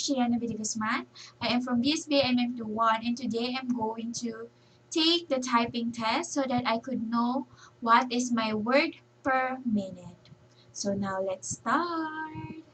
Shiana Vidigasman. I am from BSBA MM21 and today I'm going to take the typing test so that I could know what is my word per minute. So now let's start.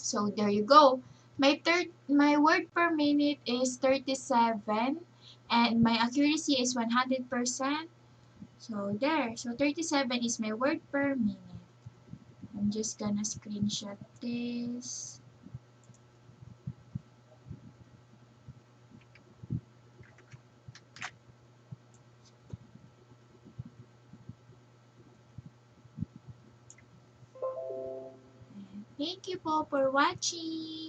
So there you go. My word per minute is 37 and my accuracy is 100%. So there. So 37 is my word per minute. I'm just gonna screenshot this. And thank you po for watching.